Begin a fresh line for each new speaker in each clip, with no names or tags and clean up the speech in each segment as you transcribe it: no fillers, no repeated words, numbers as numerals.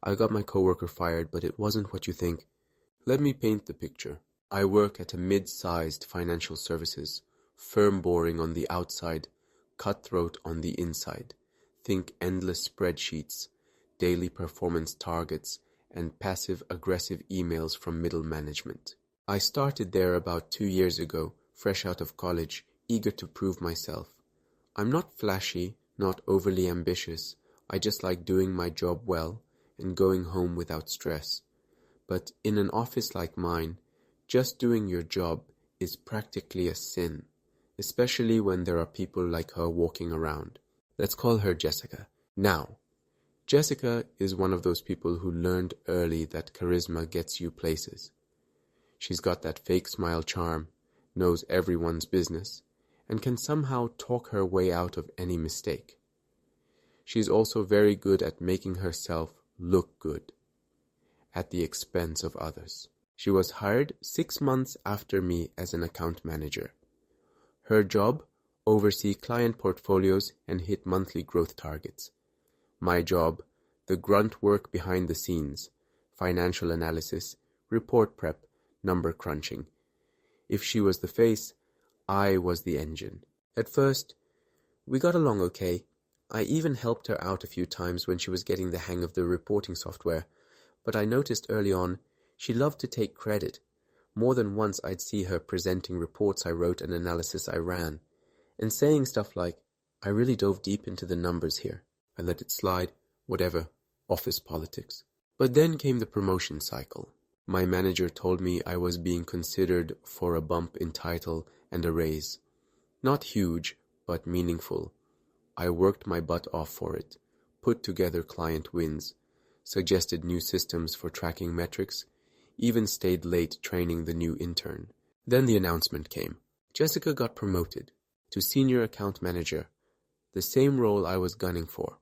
I got my coworker fired, but it wasn't what you think. Let me paint the picture. I work at a mid-sized financial services, firm boring on the outside, cutthroat on the inside. Think endless spreadsheets, daily performance targets, and passive-aggressive emails from middle management. I started there about 2 years ago, fresh out of college, eager to prove myself. I'm not flashy, not overly ambitious. I just like doing my job well and going home without stress. But in an office like mine, just doing your job is practically a sin, especially when there are people like her walking around. Let's call her Jessica. Now, Jessica is one of those people who learned early that charisma gets you places. She's got that fake smile charm, knows everyone's business, and can somehow talk her way out of any mistake. She's also very good at making herself look good, at the expense of others. She was hired 6 months after me as an account manager. Her job, oversee client portfolios and hit monthly growth targets. My job, the grunt work behind the scenes, financial analysis, report prep, number crunching. If she was the face, I was the engine. At first, we got along okay. I even helped her out a few times when she was getting the hang of the reporting software, but I noticed early on she loved to take credit. More than once I'd see her presenting reports I wrote and analysis I ran, and saying stuff like, "I really dove deep into the numbers here. I let it slide, whatever, office politics." But then came the promotion cycle. My manager told me I was being considered for a bump in title and a raise. Not huge, but meaningful. I worked my butt off for it, put together client wins, suggested new systems for tracking metrics, even stayed late training the new intern. Then the announcement came. Jessica got promoted to senior account manager, the same role I was gunning for.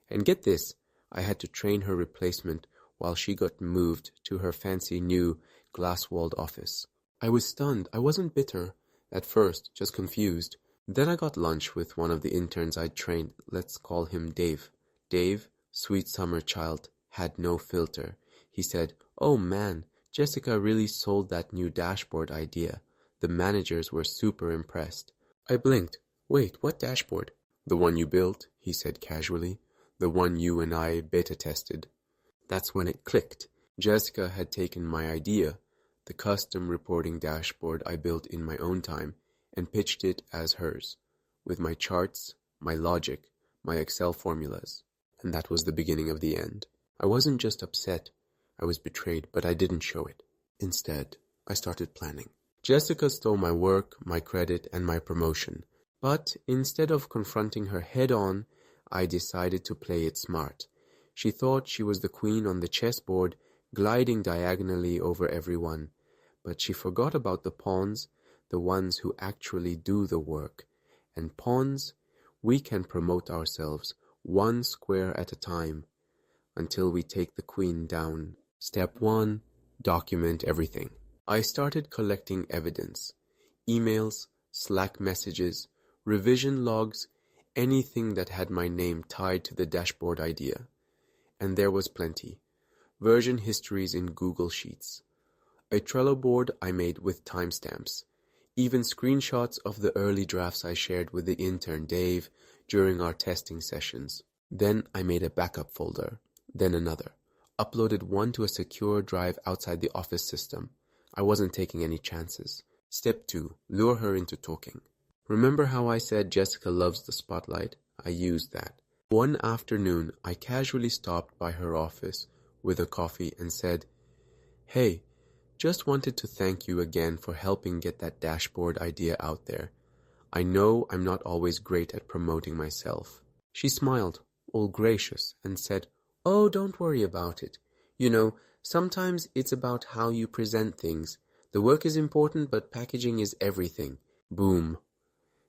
And get this, I had to train her replacement while she got moved to her fancy new glass-walled office. I was stunned. I wasn't bitter at first, just confused. Then I got lunch with one of the interns I'd trained. Let's call him Dave. Dave, sweet summer child, had no filter. He said, "Oh man, Jessica really sold that new dashboard idea. The managers were super impressed." I blinked. "Wait, what dashboard?" "The one you built," he said casually. "The one you and I beta tested." That's when it clicked. Jessica had taken my idea, the custom reporting dashboard I built in my own time, and pitched it as hers, with my charts, my logic, my Excel formulas. And that was the beginning of the end. I wasn't just upset, I was betrayed, but I didn't show it. Instead, I started planning. Jessica stole my work, my credit, and my promotion. But instead of confronting her head-on, I decided to play it smart. She thought she was the queen on the chessboard, gliding diagonally over everyone. But she forgot about the pawns, the ones who actually do the work. And pawns, we can promote ourselves one square at a time until we take the queen down. Step 1. Document everything. I started collecting evidence. Emails, Slack messages, revision logs, anything that had my name tied to the dashboard idea. And there was plenty. Version histories in Google Sheets. A Trello board I made with timestamps. Even screenshots of the early drafts I shared with the intern Dave during our testing sessions. Then I made a backup folder. Then another. Uploaded one to a secure drive outside the office system. I wasn't taking any chances. Step 2. Lure her into talking. Remember how I said Jessica loves the spotlight? I used that. One afternoon, I casually stopped by her office with a coffee and said, "Hey, just wanted to thank you again for helping get that dashboard idea out there. I know I'm not always great at promoting myself." She smiled, all gracious, and said, "Oh, don't worry about it. You know, sometimes it's about how you present things. The work is important, but packaging is everything." Boom.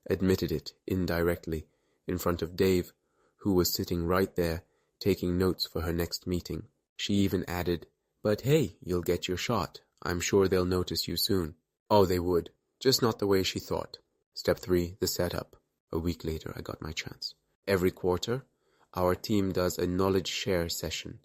Admitted it, indirectly, in front of Dave, who was sitting right there, taking notes for her next meeting. She even added, "But hey, you'll get your shot. I'm sure they'll notice you soon." Oh, they would. Just not the way she thought. Step 3, the setup. A week later, I got my chance. Every quarter, our team does a knowledge share session.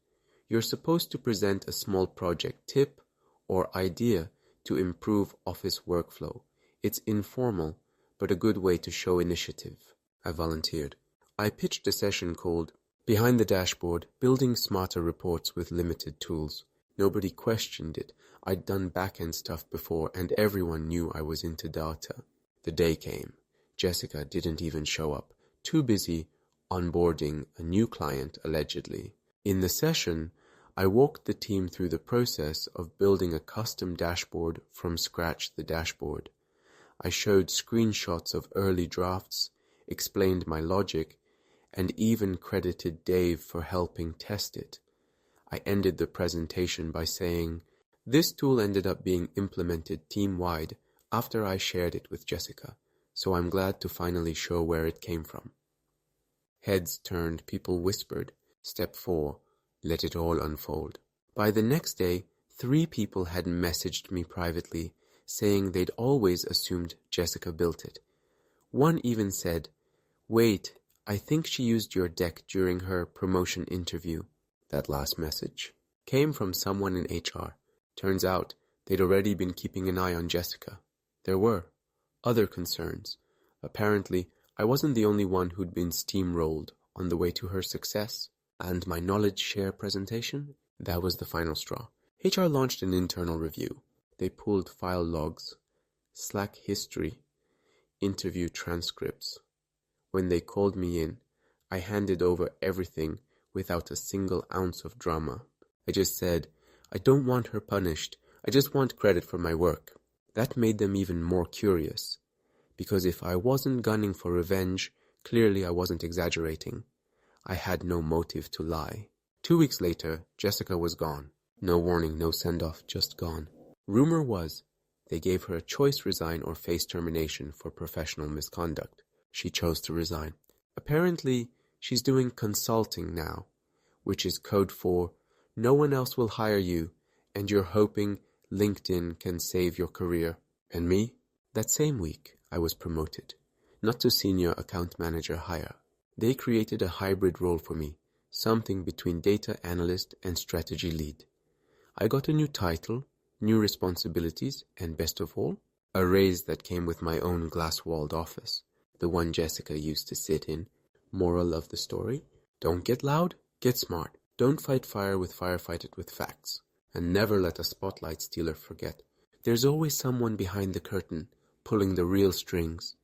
You're supposed to present a small project tip or idea to improve office workflow. It's informal, but a good way to show initiative. I volunteered. I pitched a session called Behind the Dashboard, Building Smarter Reports with Limited Tools. Nobody questioned it. I'd done back-end stuff before, and everyone knew I was into data. The day came. Jessica didn't even show up, too busy onboarding a new client, allegedly. In the session, I walked the team through the process of building a custom dashboard from scratch. The dashboard. I showed screenshots of early drafts, explained my logic, and even credited Dave for helping test it. I ended the presentation by saying, this tool ended up being implemented team-wide after I shared it with Jessica, so I'm glad to finally show where it came from. Heads turned, people whispered. Step 4. Let it all unfold. By the next day, 3 people had messaged me privately, saying they'd always assumed Jessica built it. One even said, wait, I think she used your deck during her promotion interview. That last message came from someone in HR. Turns out they'd already been keeping an eye on Jessica. There were other concerns. Apparently, I wasn't the only one who'd been steamrolled on the way to her success. And my knowledge share presentation? That was the final straw. HR launched an internal review. They pulled file logs, Slack history, interview transcripts. When they called me in, I handed over everything without a single ounce of drama. I just said, I don't want her punished. I just want credit for my work. That made them even more curious. Because if I wasn't gunning for revenge, clearly I wasn't exaggerating. I had no motive to lie. 2 weeks later, Jessica was gone. No warning, no send-off, just gone. Rumor was they gave her a choice: resign or face termination for professional misconduct. She chose to resign. Apparently, she's doing consulting now, which is code for no one else will hire you, and you're hoping LinkedIn can save your career. And me? That same week, I was promoted. Not to senior account manager hire. They created a hybrid role for me, something between data analyst and strategy lead. I got a new title, new responsibilities, and best of all, a raise that came with my own glass-walled office, the one Jessica used to sit in. Moral of the story? Don't get loud, get smart. Don't fight fire with fire, fight it with facts. And never let a spotlight stealer forget. There's always someone behind the curtain, pulling the real strings.